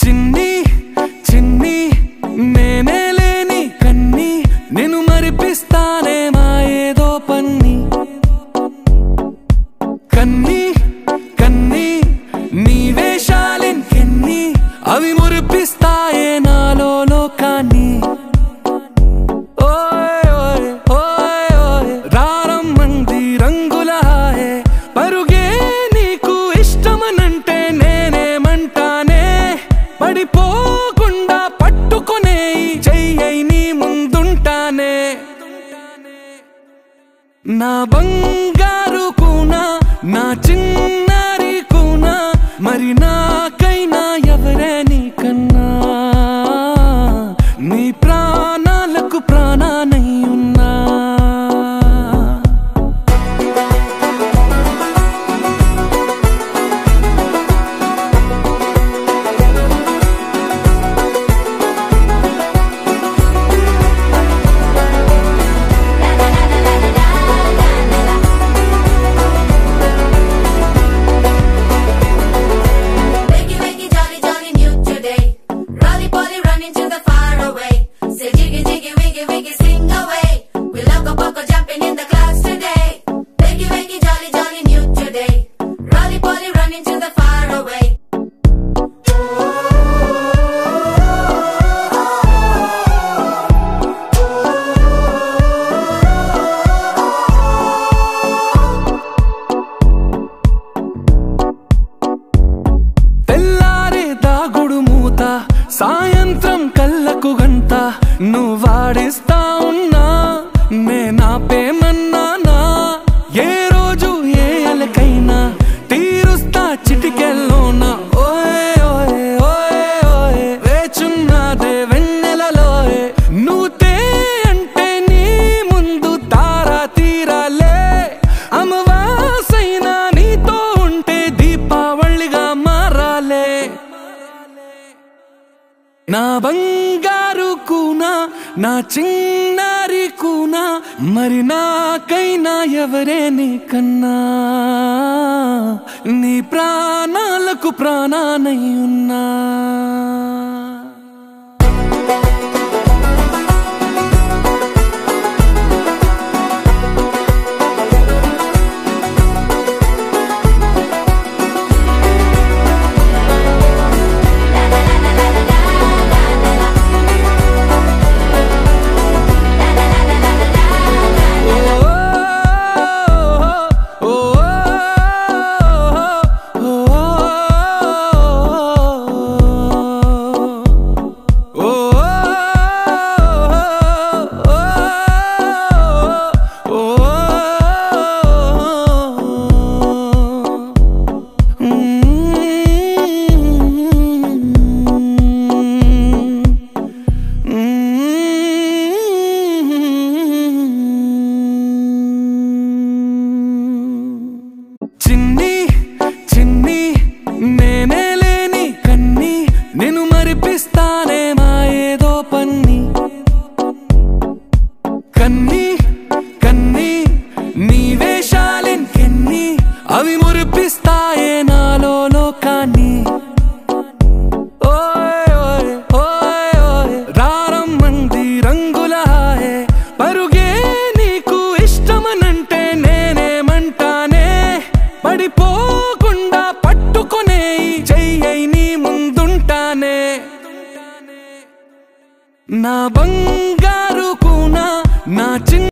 చిన్ని చిన్ని నేనే లేని కన్ని నేను మరిపిస్తానే మా ఏదో పన్ని కన్ని కన్ని నీ వేషాలెన్ని అవి మురిపిస్తాయే నాలో లోకాన్ని రారమ్మంది రంగుల హాయే పరుగే నీకు ఇష్టమనంటే నేనేమంటానే పడిపోకుండా పట్టుకునే చెయ్యై నీ ముందుంటానే నా బంగారు కూనా నా చిన్నారి కూనా మరి నాకైనా ఎవరే నీకన్నా నీ ప్రాణాలకు ప్రాణానై ఉన్నా సాయంత్రం కళ్ళకు గంట నువ్వాడిస్తా ఉన్నా నేనాపేమన్నానా ఏ రోజు ఏ అలకైనా తీరుస్తా చిటికెల్లోనా ఓయే ఓయే ఓయే ఓయే వేచున్నదే వెన్నెలలోయే నువ్వుతే అంటే నీ ముందు తారా తీరాలే అమవాసైనా నీతో ఉంటే దీపావళిగా మారాలే నా బంగారు కూనా నా చిన్నారి కూనా మరి నాకైనా ఎవరే నీకన్నా నీ ప్రాణాలకు ప్రాణానై ఉన్నా చిన్ని చిన్ని నేనే లేని కన్ని నేను మరిపిస్తానే మా ఏదో పన్ని కన్ని కన్ని నీ వేషాలెన్ని అవి మురిపిస్తాయే నాలో లోకాన్ని రారమ్మంది రంగుల హాయే పరుగే నీకు ఇష్టమనంటే నేనేమంటానే పడిపోకుండా పట్టుకునే చెయ్యై నీ ముందుంటానే నా బంగారు కూనా నా చిన్న